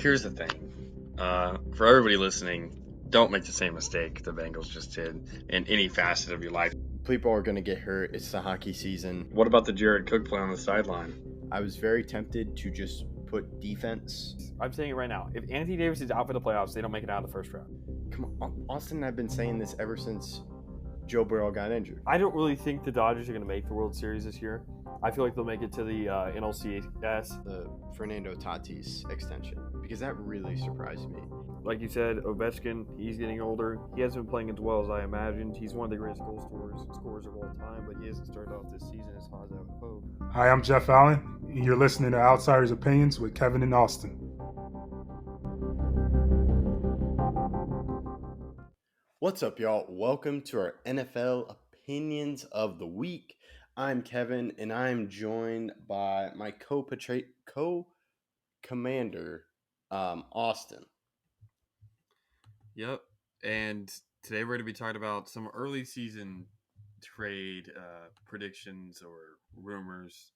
here's the thing. For everybody listening, don't make the same mistake the Bengals just did in any facet of your life. People are going to get hurt. It's the hockey season. What about the Jared Cook play on the sideline? I was very tempted to just put defense. I'm saying it right now. If Anthony Davis is out for the playoffs, they don't make it out of the first round. Come on, Austin and I've been saying this ever since Joe Burrow got injured. I don't really think the Dodgers are going to make the World Series this year. I feel like they'll make it to the NLCS. The Fernando Tatis extension, because that really surprised me. Like you said, Ovechkin, he's getting older. He hasn't been playing as well as I imagined. He's one of the greatest goal scorers of all time, but he hasn't started off this season as hot as I would hope. Hi, I'm Jeff Allen, and you're listening to Outsiders Opinions with Kevin and Austin. What's up, y'all? Welcome to our NFL Opinions of the Week. I'm Kevin, and I'm joined by my co-commander, Austin. Yep. And today we're going to be talking about some early season trade predictions or rumors.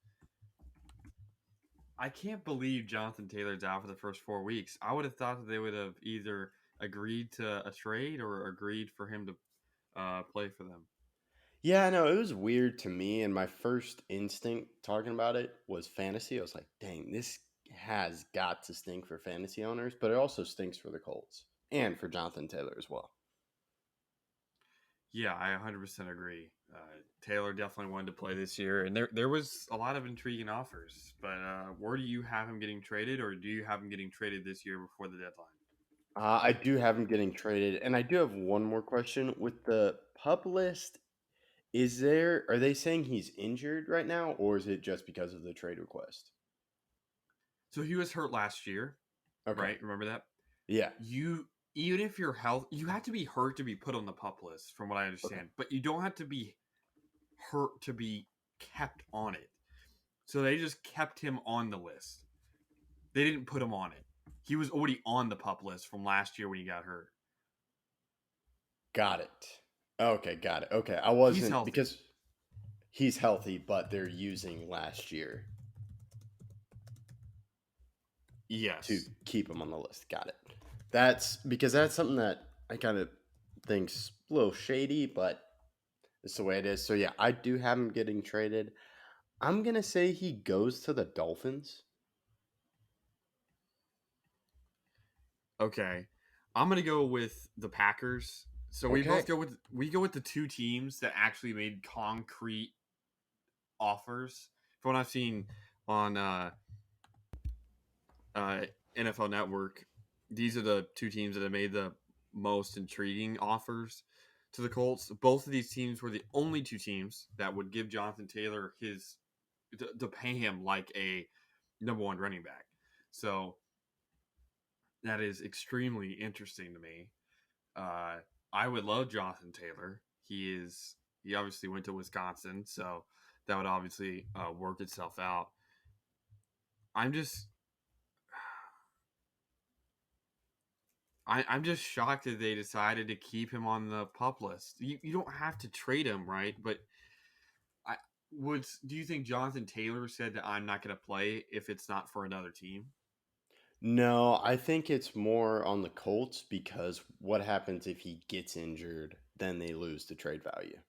I can't believe Jonathan Taylor's out for the first 4 weeks. I would have thought that they would have either agreed to a trade or agreed for him to play for them. Yeah, I know. It was weird to me, and my first instinct talking about it was fantasy. I was like, dang, this has got to stink for fantasy owners, but it also stinks for the Colts and for Jonathan Taylor as well. Yeah, I 100% agree. Taylor definitely wanted to play this year, and there was a lot of intriguing offers. But where do you have him getting traded, or do you have him getting traded this year before the deadline? I do have him getting traded, and I do have one more question. With the pup list, are they saying he's injured right now, or is it just because of the trade request? So he was hurt last year, Okay. right? Remember that? Yeah. Even if you're healthy, you have to be hurt to be put on the pup list, from what I understand. Okay. But you don't have to be hurt to be kept on it. So they just kept him on the list. They didn't put him on it. He was already on the pup list from last year when he got hurt. Got it. Okay, got it. Okay, I wasn't He's healthy. because he's healthy, but they're using last year Yes. to keep him on the list. Got it. That's something that I kind of think's a little shady, but it's the way it is. So yeah, I do have him getting traded. I'm gonna say he goes to the Dolphins. Okay. I'm gonna go with the Packers. So we Okay. both go with the two teams that actually made concrete offers. From what I've seen on NFL Network, these are the two teams that have made the most intriguing offers to the Colts. Both of these teams were the only two teams that would give Jonathan Taylor to pay him like a number one running back. So that is extremely interesting to me. I would love Jonathan Taylor. He obviously went to Wisconsin, so that would obviously work itself out. I'm just shocked that they decided to keep him on the pup list. You don't have to trade him, right? But do you think Jonathan Taylor said that I'm not going to play if it's not for another team? No, I think it's more on the Colts because what happens if he gets injured? Then they lose the trade value.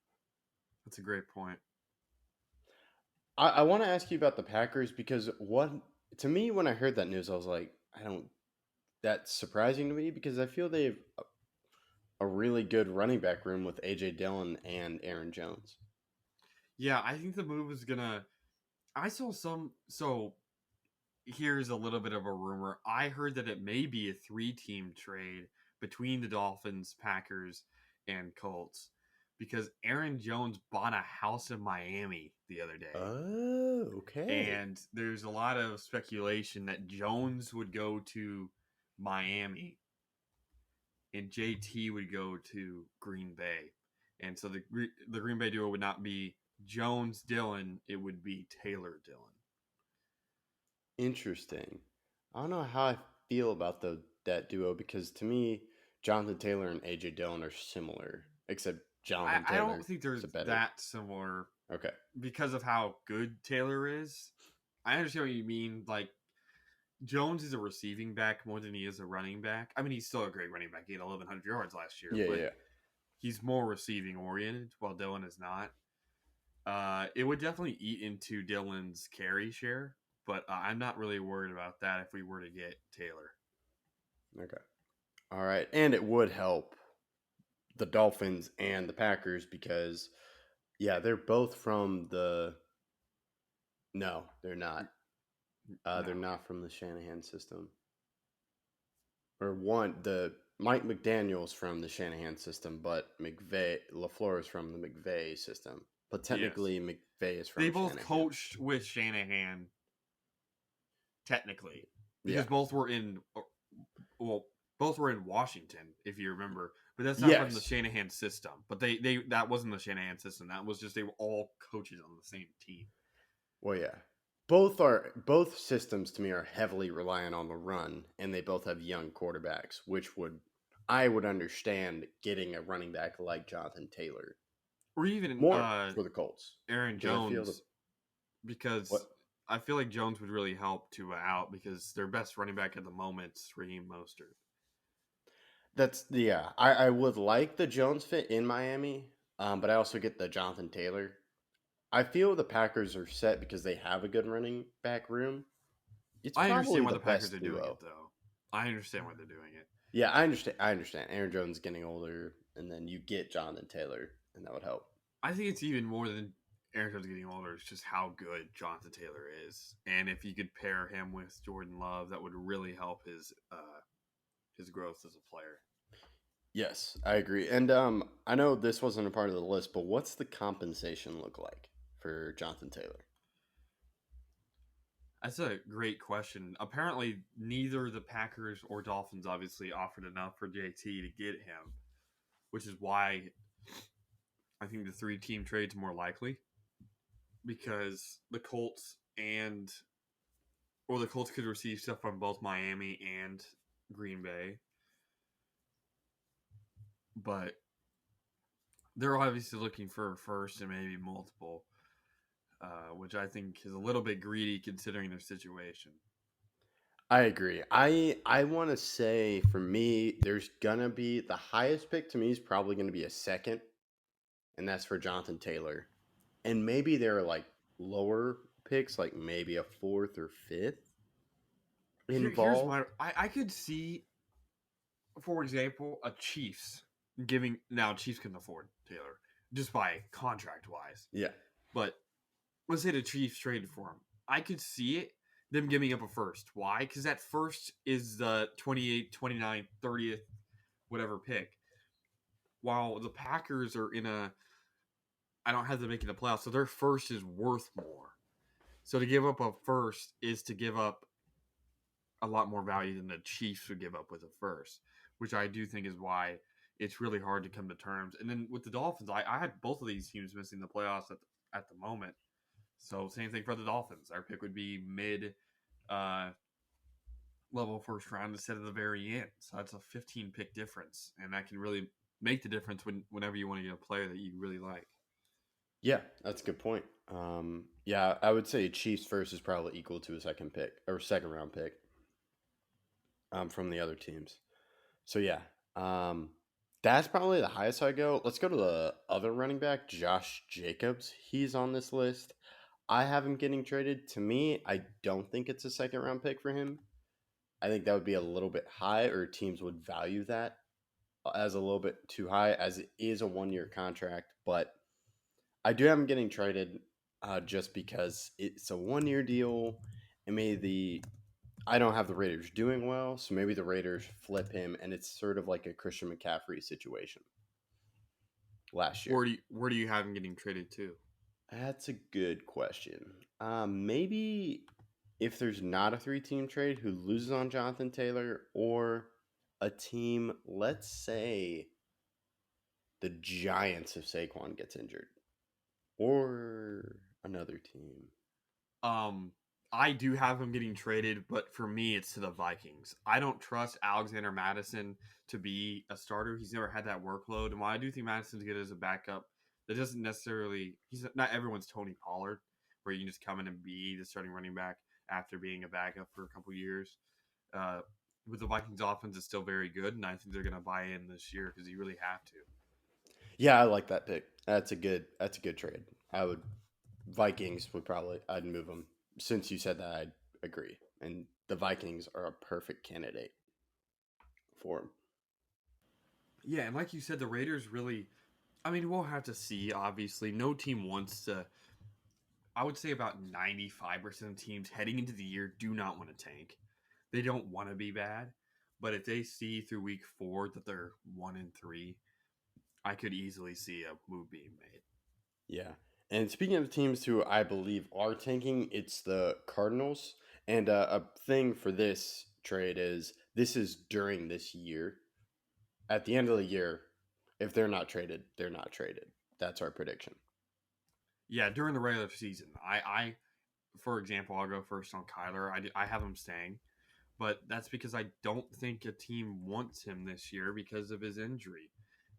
That's a great point. I want to ask you about the Packers because to me, when I heard that news, I was like, that's surprising to me because I feel they have a really good running back room with A.J. Dillon and Aaron Jones. Yeah, I think the move is gonna. So here's a little bit of a rumor. I heard that it may be a 3-team trade between the Dolphins, Packers, and Colts because Aaron Jones bought a house in Miami the other day. Oh, okay. And there's a lot of speculation that Jones would go to Miami and JT would go to Green Bay. And so the Green Bay duo would not be Jones Dillon, it would be Taylor Dillon. Interesting. I don't know how I feel about that duo because to me, Jonathan Taylor and A.J. Dillon are similar, except Jonathan Taylor. I don't think they're that similar. Okay. Because of how good Taylor is. I understand what you mean. Like, Jones is a receiving back more than he is a running back. I mean, he's still a great running back. He had 1,100 yards last year, Yeah, but yeah. he's more receiving oriented, while Dylan is not. It would definitely eat into Dylan's carry share, but I'm not really worried about that if we were to get Taylor. Okay. All right. And it would help the Dolphins and the Packers because, yeah, they're both from the. No, they're not. They're No. not from the Shanahan system. Or one, the Mike McDaniel's from the Shanahan system, but LaFleur is from the McVay system. But technically, McVay is from They both Shanahan. coached with Shanahan, technically, because Yeah. both were in Washington, if you remember. But that's not from the Yes. Shanahan system. But they that wasn't the Shanahan system. That was just they were all coaches on the same team. Well, yeah. Both systems to me are heavily reliant on the run, and they both have young quarterbacks, which I would understand getting a running back like Jonathan Taylor Or even more for the Colts. Aaron Because I feel Jones, because What? I feel like Jones would really help Tua out because their best running back at the moment is Raheem Mostert. I would like the Jones fit in Miami, but I also get the Jonathan Taylor. I feel the Packers are set because they have a good running back room. It's I probably understand why the the Packers best are doing duo. it, though. I understand why they're doing it. Yeah, I understand. Aaron Jones is getting older, and then you get Jonathan Taylor, and that would help. I think it's even more than Aaron Jones getting older. It's just how good Jonathan Taylor is, and if you could pair him with Jordan Love, that would really help his growth as a player. Yes, I agree. And I know this wasn't a part of the list, but what's the compensation look like for Jonathan Taylor? That's a great question. Apparently, neither the Packers or Dolphins obviously offered enough for JT to get him, which is why I think the 3-team trade's more likely because the Colts could receive stuff from both Miami and Green Bay, but they're obviously looking for a first and maybe multiple. Which I think is a little bit greedy considering their situation. I agree. I want to say for me, there's gonna be the highest pick to me is probably gonna be a second, and that's for Jonathan Taylor. And maybe there are like lower picks, like maybe a fourth or fifth involved. I could see, for example, a Chiefs giving. Now Chiefs can afford Taylor just by contract wise, Yeah. but let's say the Chiefs traded for him. I could see them giving up a first. Why? Because that first is the 28th, 29th, 30th, whatever pick. While the Packers are I don't have them making the playoffs, so their first is worth more. So to give up a first is to give up a lot more value than the Chiefs would give up with a first, which I do think is why it's really hard to come to terms. And then with the Dolphins, I had both of these teams missing the playoffs at the moment. So same thing for the Dolphins. Our pick would be mid level first round instead of the very end. So that's a 15 pick difference, and that can really make the difference whenever you want to get a player that you really like. Yeah, that's a good point. Yeah, I would say Chiefs first is probably equal to a second round pick. From the other teams. So yeah, that's probably the highest I go. Let's go to the other running back, Josh Jacobs. He's on this list. I have him getting traded. To me, I don't think it's a second round pick for him. I think that would be a little bit high, or teams would value that as a little bit too high, as it is a 1-year contract. But I do have him getting traded just because it's a 1-year deal, and I don't have the Raiders doing well, so maybe the Raiders flip him, and it's sort of like a Christian McCaffrey situation last year. Where do you have him getting traded to? That's a good question. Maybe if there's not a 3-team trade, who loses on Jonathan Taylor, or a team, let's say the Giants if Saquon gets injured, or another team. I do have him getting traded, but for me, it's to the Vikings. I don't trust Alexander Mattison to be a starter. He's never had that workload. And while I do think Madison's good as a backup, that doesn't necessarily – he's not everyone's Tony Pollard, where you can just come in and be the starting running back. after being a backup for a couple years. With the Vikings offense is still very good, and I think they're going to buy in this year because you really have to. Yeah, I like that pick. That's a good trade. Vikings would probably I'd move them. Since you said that, I'd agree. And the Vikings are a perfect candidate for him. Yeah, and like you said, the Raiders really. I mean, we'll have to see. Obviously, no team wants to. I would say about 95% of teams heading into the year do not want to tank. They don't want to be bad, but if they see through week 4 that they're 1-3, I could easily see a move being made. Yeah. And speaking of teams who I believe are tanking, it's the Cardinals. And a thing for this trade is this is during this year. At the end of the year, if they're not traded, they're not traded. That's our prediction. Yeah, during the regular season, I for example, I'll go first on Kyler. I have him staying, but that's because I don't think a team wants him this year because of his injury.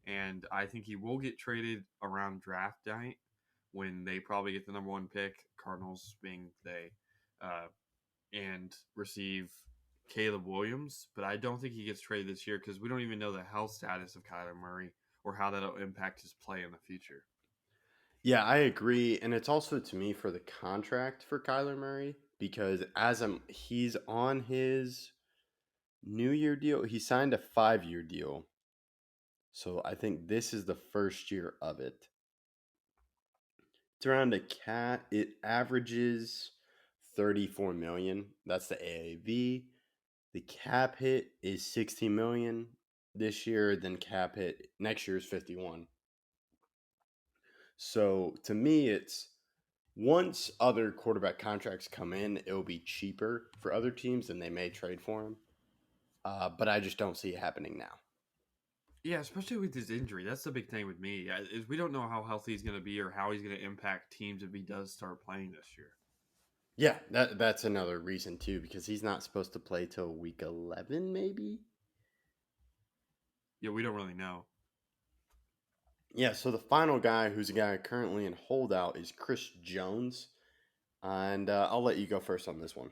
And I think he will get traded around draft night when they probably get the number 1 pick, Cardinals being they, and receive Caleb Williams. But I don't think he gets traded this year because we don't even know the health status of Kyler Murray or how that'll impact his play in the future. Yeah, I agree. And it's also to me for the contract for Kyler Murray because he's on his New Year deal. He signed a 5-year deal. So I think this is the first year of it. It's around it averages 34 million. That's the AAV. The cap hit is 16 million this year, then cap hit next year is 51. So to me, it's once other quarterback contracts come in, it will be cheaper for other teams and they may trade for him. But I just don't see it happening now. Yeah, especially with his injury. That's the big thing with me. Is we don't know how healthy he's going to be or how he's going to impact teams if he does start playing this year. Yeah, that's another reason too, because he's not supposed to play till week 11, maybe. Yeah, we don't really know. Yeah, so the final guy who's a guy currently in holdout is Chris Jones. And I'll let you go first on this one.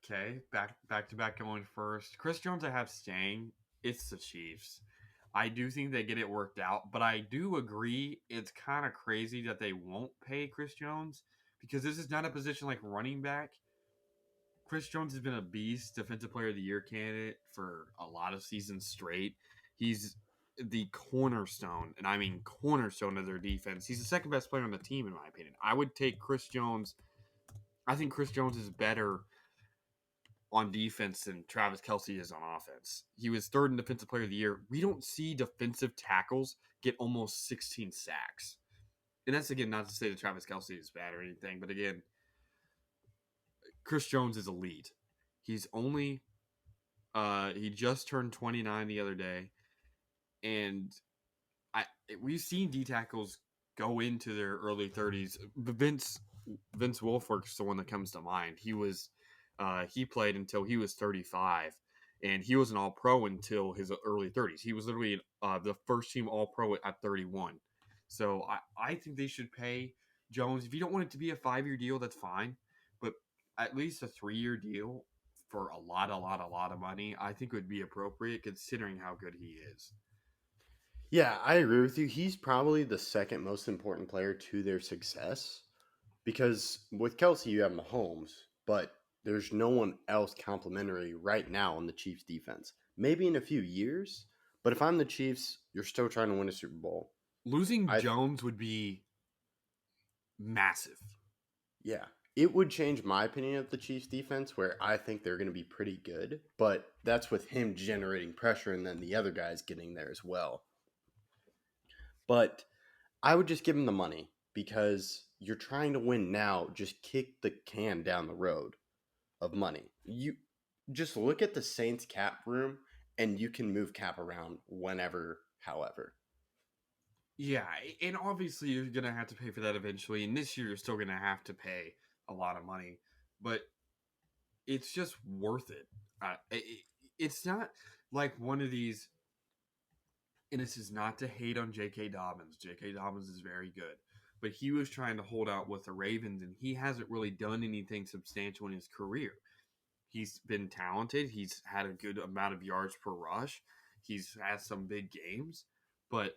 Okay, back to back going first. Chris Jones, I have staying. It's the Chiefs. I do think they get it worked out, but I do agree it's kind of crazy that they won't pay Chris Jones because this is not a position like running back. Chris Jones has been a beast, defensive player of the year candidate for a lot of seasons straight. He's the cornerstone, and I mean cornerstone of their defense. He's the second best player on the team, in my opinion. I would take Chris Jones. I think Chris Jones is better on defense than Travis Kelce is on offense. He was 3rd in defensive player of the year. We don't see defensive tackles get almost 16 sacks. And that's, again, not to say that Travis Kelce is bad or anything, but again, Chris Jones is elite. He's only he just turned 29 the other day, and we've seen D tackles go into their early 30s. Vince Wilfork's the one that comes to mind. He played until he was 35, and he was an All-Pro until his early 30s. He was literally the first team All-Pro at 31. So I think they should pay Jones. If you don't want it to be a 5-year deal, that's fine, but at least a 3-year deal for a lot of money, I think would be appropriate considering how good he is. Yeah, I agree with you. He's probably the second most important player to their success because with Kelce, you have Mahomes, but there's no one else complimentary right now on the Chiefs defense. Maybe in a few years, but if I'm the Chiefs, you're still trying to win a Super Bowl. Losing Jones would be massive. Yeah, it would change my opinion of the Chiefs defense where I think they're going to be pretty good, but that's with him generating pressure and then the other guys getting there as well. But I would just give him the money because you're trying to win now. Just kick the can down the road of money. You just look at the Saints cap room and you can move cap around whenever, however. Yeah, and obviously you're going to have to pay for that eventually. And this year you're still going to have to pay a lot of money. But it's just worth it. It's not like one of these, and this is not to hate on J.K. Dobbins. J.K. Dobbins is very good. but he was trying to hold out with the Ravens, and he hasn't really done anything substantial in his career. He's been talented. He's had a good amount of yards per rush. He's had some big games, but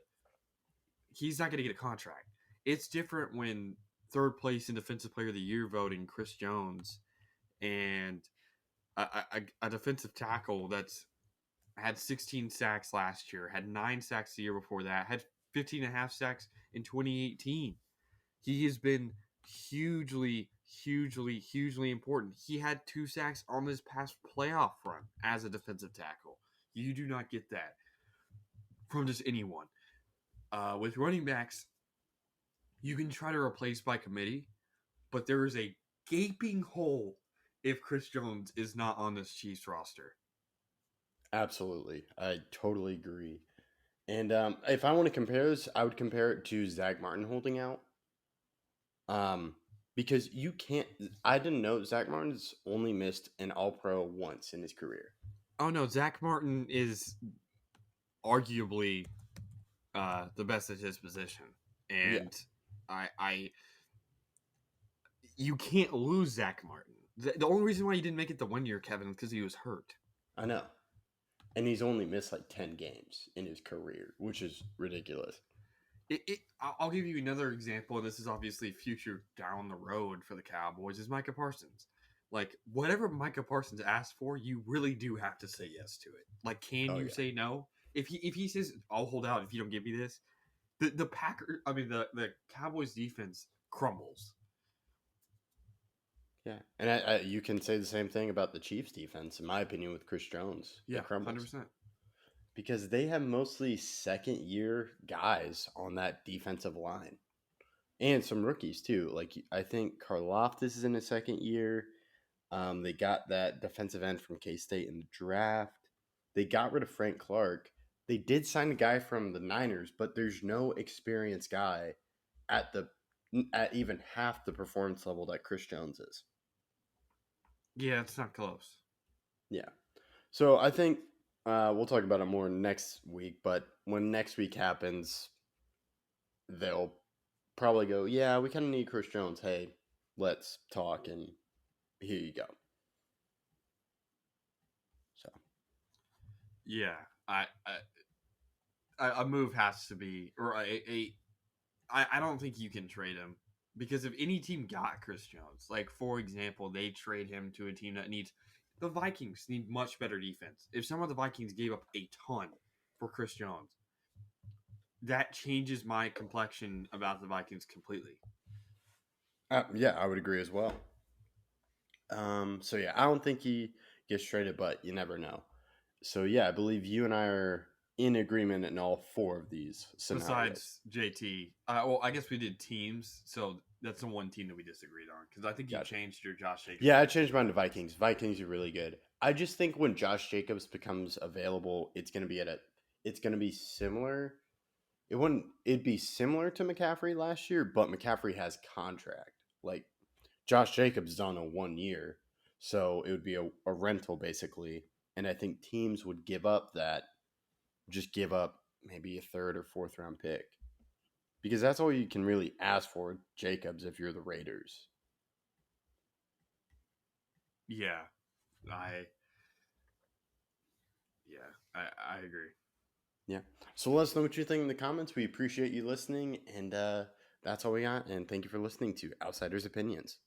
he's not going to get a contract. It's different when third place in Defensive Player of the Year voting Chris Jones and a defensive tackle that's had 16 sacks last year, had 9 sacks the year before that, had 15 and a half sacks in 2018. He has been hugely important. He had 2 sacks on this past playoff run as a defensive tackle. You do not get that from just anyone. With running backs, you can try to replace by committee, but there is a gaping hole if Chris Jones is not on this Chiefs roster. Absolutely. I totally agree. And if I want to compare this, I would compare it to Zach Martin holding out. Because you can't. I didn't know Zach Martin's only missed an All-Pro once in his career. Oh no, Zach Martin is arguably the best at his position, and I you can't lose Zach Martin. The only reason why he didn't make it the 1 year, Kevin, is because he was hurt. I know. And he's only missed like 10 games in his career, which is ridiculous. I'll give you another example, and this is obviously future down the road for the Cowboys, is Micah Parsons. Like, whatever Micah Parsons asks for, you really do have to say yes to it. Like, can you say no? If he says, I'll hold out if you don't give me this, the Cowboys defense crumbles. Yeah, and you can say the same thing about the Chiefs defense, in my opinion, with Chris Jones. Yeah, it crumbles. 100%. Because they have mostly second-year guys on that defensive line. And some rookies, too. Like, I think Karlaftis is in his second year. They got that defensive end from K-State in the draft. They got rid of Frank Clark. They did sign a guy from the Niners, but there's no experienced guy at even half the performance level that Chris Jones is. Yeah, it's not close. Yeah. So I think we'll talk about it more next week, but when next week happens, they'll probably go, yeah, we kind of need Chris Jones. Hey, let's talk, and here you go. So. Yeah, a move has to be, or I don't think you can trade him. Because if any team got Chris Jones, like, for example, they trade him to a team that needs... The Vikings need much better defense. If some of the Vikings gave up a ton for Chris Jones, that changes my complexion about the Vikings completely. Yeah, I would agree as well. So, yeah, I don't think he gets traded, but you never know. So, yeah, I believe you and I are in agreement in all 4 of these scenarios. Besides JT. Well, I guess we did teams, so that's the one team that we disagreed on. Because I think you changed your Josh Jacobs. Yeah, I changed mine to Vikings. Vikings are really good. I just think when Josh Jacobs becomes available, it's going to be similar. It'd be similar to McCaffrey last year, but McCaffrey has contract. Like, Josh Jacobs is on a 1 year, so it would be a rental basically. And I think teams would give up maybe a 3rd or 4th round pick. Because that's all you can really ask for, Jacobs, if you're the Raiders. Yeah. I agree. Yeah. So let us know what you think in the comments. We appreciate you listening, and that's all we got. And thank you for listening to Outsiders Opinions.